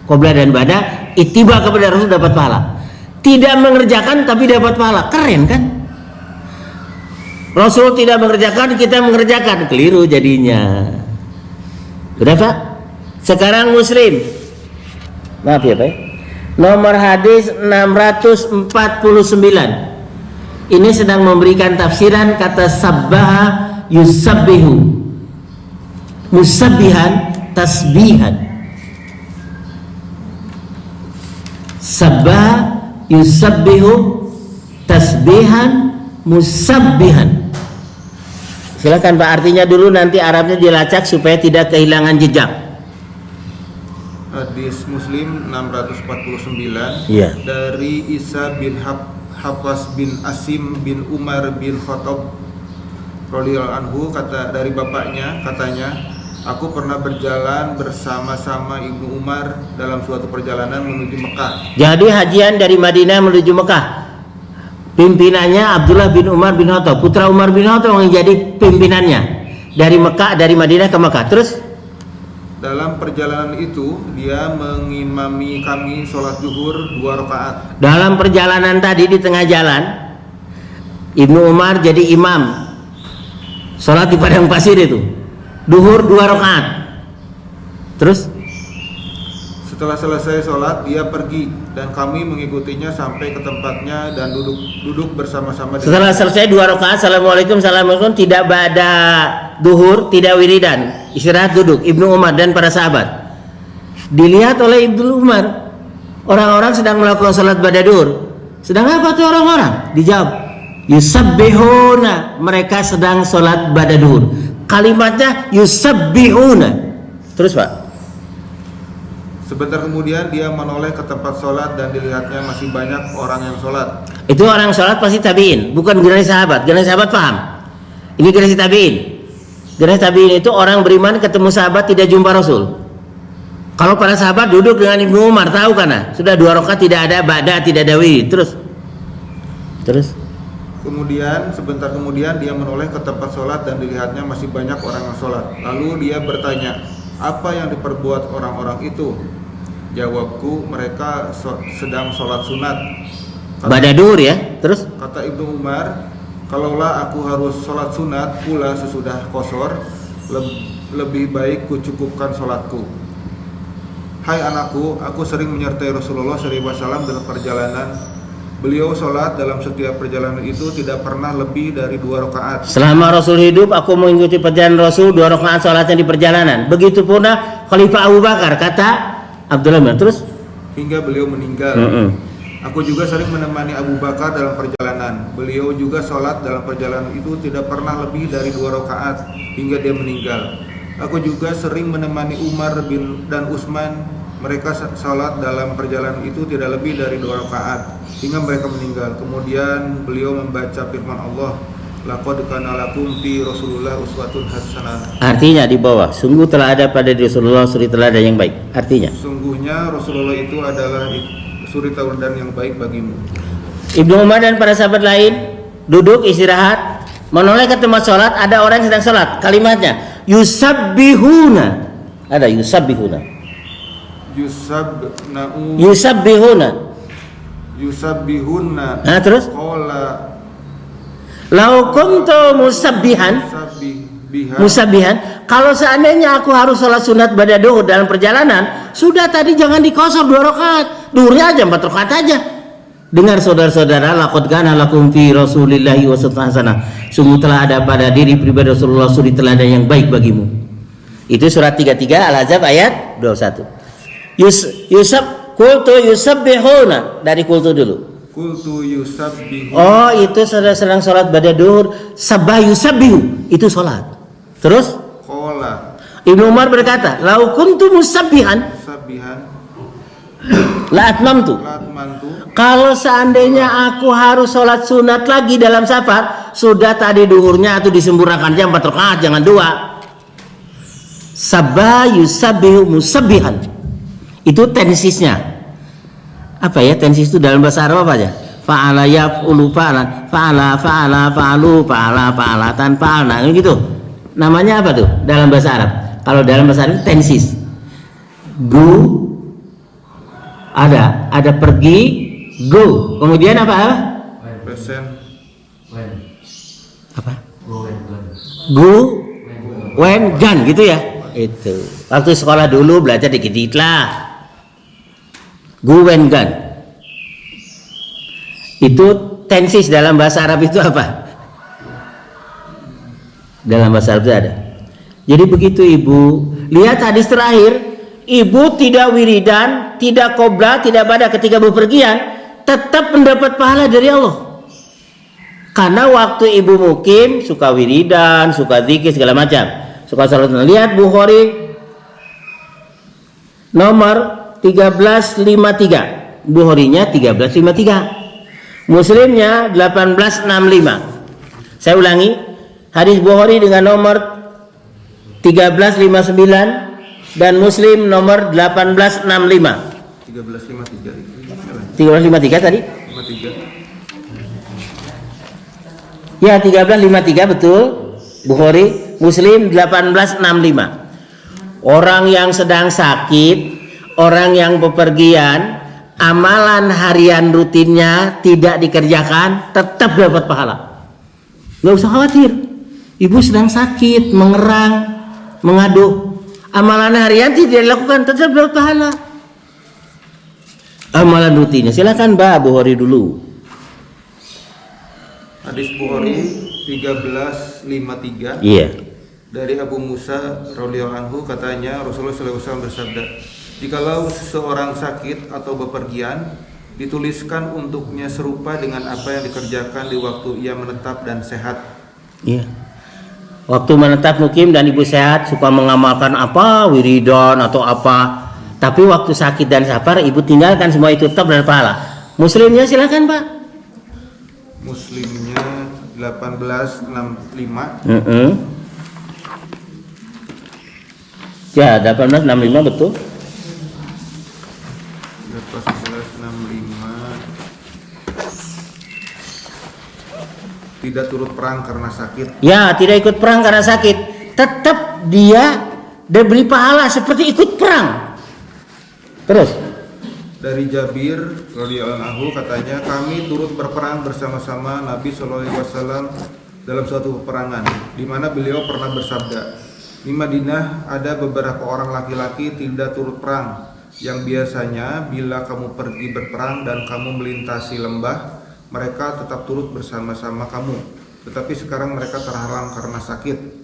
qobla dan bada, ittiba kepada Rasul dapat pahala. Tidak mengerjakan tapi dapat pahala. Keren kan? Rasul tidak mengerjakan, kita mengerjakan. Keliru jadinya. Udah Pak? Sekarang Muslim. Maaf ya Pak. Nomor hadis 649. Ini sedang memberikan tafsiran kata sabbaha yusabbihu. Musabbihan, tasbihan. Sabbaha yusabbihu, tasbihan, musabbihan. Silakan Pak, artinya dulu, nanti Arabnya dilacak supaya tidak kehilangan jejak. Hadis Muslim 649. Iya. Dari Isa bin Hafas bin Asim bin Umar bin Khattab radhiyallahu anhu, kata dari bapaknya, katanya, aku pernah berjalan bersama-sama Ibnu Umar dalam suatu perjalanan menuju Mekah. Jadi hajian dari Madinah menuju Mekah. Pimpinannya Abdullah bin Umar bin Khattab, putra Umar bin Khattab yang jadi pimpinannya. Dari Mekah, dari Madinah ke Mekah. Terus Dalam perjalanan itu dia mengimami kami sholat zuhur 2 rakaat. Dalam perjalanan tadi di tengah jalan, Ibnu Umar jadi imam sholat di padang pasir itu, duhur 2 rakaat. Terus Setelah selesai sholat dia pergi dan kami mengikutinya sampai ke tempatnya dan duduk bersama-sama. setelah selesai 2 rakaat, assalamualaikum, assalamualaikum, tidak ba'da duhur, tidak wiridan, istirahat duduk Ibnu Umar dan para sahabat. Dilihat oleh Ibnu Umar, orang-orang sedang melakukan sholat ba'da duhur. Sedang apa tuh orang-orang? Dijawab, yusabbihuna, mereka sedang sholat ba'da duhur. Kalimatnya yusabbihuna. Terus Pak, Sebentar kemudian dia menoleh ke tempat sholat dan dilihatnya masih banyak orang yang sholat. itu orang sholat pasti tabiin, bukan generasi sahabat. Generasi sahabat paham, ini generasi tabiin. Generasi tabiin itu orang beriman ketemu sahabat tidak jumpa Rasul. Kalau para sahabat duduk dengan Ibnu Umar, tahu karena sudah 2 rakaat, tidak ada ba'da, tidak ada wirid. Terus Kemudian sebentar kemudian dia menoleh ke tempat sholat dan dilihatnya masih banyak orang yang sholat. Lalu dia bertanya, apa yang diperbuat orang-orang itu? Jawabku, mereka sedang sholat sunat. ba'da duhur ya. Terus Kata Ibnu Umar, kalaulah aku harus sholat sunat pula sesudah qashar, lebih baik kucukupkan sholatku. Hai anakku, aku sering menyertai Rasulullah SAW dalam perjalanan. Beliau sholat dalam setiap perjalanan itu tidak pernah lebih dari 2 rakaat. selama Rasul hidup, aku mengikuti perjalanan Rasul 2 rakaat sholatnya di perjalanan. Begitu pula Khalifah Abu Bakar, kata Abdullah bin terus Hingga beliau meninggal. Aku juga sering menemani Abu Bakar dalam perjalanan. Beliau juga sholat dalam perjalanan itu tidak pernah lebih dari 2 rakaat hingga dia meninggal. Aku juga sering menemani Umar dan Utsman. Mereka sholat dalam perjalanan itu tidak lebih dari 2 rakaat hingga mereka meninggal. Kemudian beliau membaca firman Allah, laqad kana lakum fi Rasulillah uswatun hasanah. artinya di bawah, sungguh telah ada pada Rasulullah suri teladan yang baik. Artinya Sungguhnya Rasulullah itu adalah suri tauladan yang baik bagimu. Ibnu Umar dan para sahabat lain duduk istirahat, menoleh ke tempat sholat, ada orang yang sedang sholat. Kalimatnya yusabbihuna, ada yusabbihuna, Yusabbihuna. Nah terus Qala lau kuntu musabbihan, kalau seandainya aku harus sholat sunat ba'da duhur dalam perjalanan, sudah tadi jangan dikosor 2 rakaat, duhurnya aja 4 rakaat aja. Dengar saudara-saudara, laqad kana lakum fi Rasulillahi uswatun hasanah, sungguh telah ada pada diri pribadi Rasulullah suri teladan yang baik bagimu. Itu surat 33 Al-Ahzab ayat 21. Kultu yusabbihuna, dari kultu dulu. Kultu yusabbihu. Oh, itu sedang sholat ba'da duhur, sabah yusabbihu, itu sholat. Terus Qala Ibnu Umar berkata, lau kuntu musabbihan sabihan la atmamtu, latmantu. kalau seandainya aku harus sholat sunat lagi dalam safar, sudah tadi duhurnya atau disempurnakan aja 4 rakaat, jangan 2. Sabah yusabbihu musabbihan, itu tensisnya. Apa ya tensis itu dalam bahasa Arab apa aja? Fa'ala yaf'ulu fa'ala, fa'ala fa'alu fa'alatan fa'alna, gitu. Namanya apa tuh dalam bahasa Arab? Kalau dalam bahasa Arab tensis. Go, ada pergi, go. Kemudian apa? Present. Apa? Go, when, gone, gitu ya. Itu. Waktu sekolah dulu belajar dikit-dikit lah. Go, when, gone. Itu tensis dalam bahasa Arab itu apa? Dalam bahasa Arab itu ada. Jadi begitu Ibu. Lihat hadis terakhir, Ibu tidak wiridan, tidak qobla, tidak ba'da ketika bepergian, tetap mendapat pahala dari Allah. Karena waktu Ibu mukim suka wiridan, suka zikir segala macam, suka salat. Lihat Bukhari nomor 1353. Bukharinya 1353. Muslimnya 1865. Saya ulangi, hadis Bukhari dengan nomor 1359 dan Muslim nomor 1865. 1353. 1353 tadi? 53. Ya, 1353 betul. Bukhari, Muslim 1865. orang yang sedang sakit, orang yang bepergian, amalan harian rutinnya tidak dikerjakan, tetap dapat pahala. Nggak usah khawatir. Ibu sedang sakit, mengerang, mengaduh, amalan harian tidak dilakukan, tetap dapat pahala. Amalan rutinnya, silakan Mbak Bukhari dulu. Hadis Bukhari 1353. Iya. Dari Abu Musa radhiyallahu anhu, katanya Rasulullah SAW bersabda, jikalau seseorang sakit atau bepergian, dituliskan untuknya serupa dengan apa yang dikerjakan di waktu ia menetap dan sehat. Iya. Waktu menetap mukim dan ibu sehat suka mengamalkan apa, wiridan atau apa. Tapi waktu sakit dan safar ibu tinggalkan semua itu, tetap dapat pahala. Muslimnya silakan Pak. Muslimnya 1865. Ya 1865 betul. 1865. Tidak turut perang karena sakit. Ya, tidak ikut perang karena sakit, tetap dia diberi pahala seperti ikut perang. Terus Dari Jabir radhiyallahu anhu, katanya kami turut berperang bersama-sama Nabi SAW dalam suatu peperangan, di mana beliau pernah bersabda, di Madinah ada beberapa orang laki-laki tidak turut perang, yang biasanya bila kamu pergi berperang dan kamu melintasi lembah, mereka tetap turut bersama-sama kamu. Tetapi sekarang mereka terhalang karena sakit.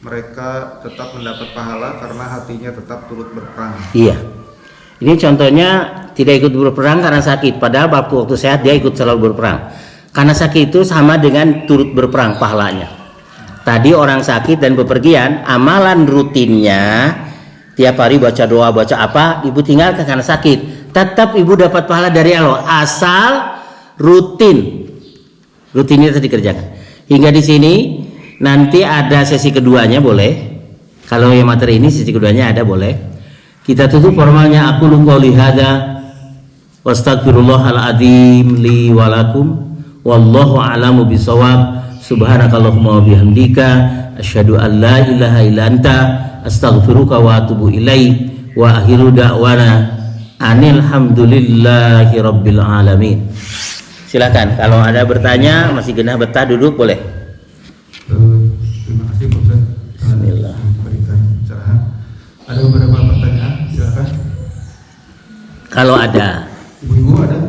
Mereka tetap mendapat pahala karena hatinya tetap turut berperang. iya. Ini contohnya tidak ikut berperang karena sakit, padahal waktu sehat dia ikut selalu berperang. Karena sakit itu sama dengan turut berperang pahalanya. Tadi orang sakit dan bepergian, amalan rutinnya tiap hari baca doa, baca apa, ibu tinggalkan karena sakit. Tetap ibu dapat pahala dari Allah asal rutinnya itu dikerjakan. Hingga di sini nanti ada sesi keduanya boleh. Kalau yang materi ini sesi keduanya ada boleh. Kita tutup formalnya, aku qouli hadza wastaghfirullahal adzim li wa lakum wallahu a'lamu bisawab. Subhanakallahumma wa bihamdika asyhadu an la ilaha illa anta astaghfiruka wa atubu ilaik. Wa akhiru da'wana anil hamdulillahi rabbil alamin. Silakan kalau ada bertanya, masih genah betah duduk boleh. Terima kasih Pak Ustaz. Bismillah. Berikan pencerahan. Ada beberapa pertanyaan, silakan. Kalau ada. Ibu-ibu ada?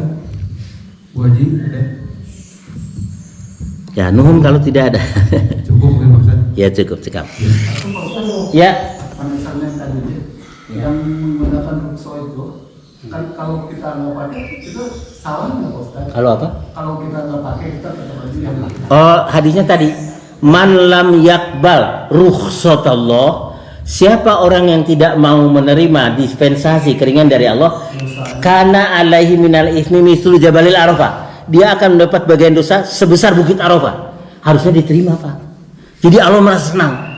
Bu Haji ada? Ya, nuhun kalau tidak ada. Cukup mungkin Pak Ustaz. Ya cukup. Ya. Ya. Misalnya tadi yang menggunakan rukso itu kan kalau kita nggak pakai itu salah nggak Pak Ustaz? Kalau apa? Kalau kita nggak pakai kita tetap aja yang Oh, hadisnya tadi, man lam yakbal rukhsatallah, siapa orang yang tidak mau menerima dispensasi keringan dari Allah, kana alaihi minal ismi mislu jabalil arafah, dia akan mendapat bagian dosa sebesar bukit Arafah. Harusnya diterima Pak. Jadi Allah merasa senang.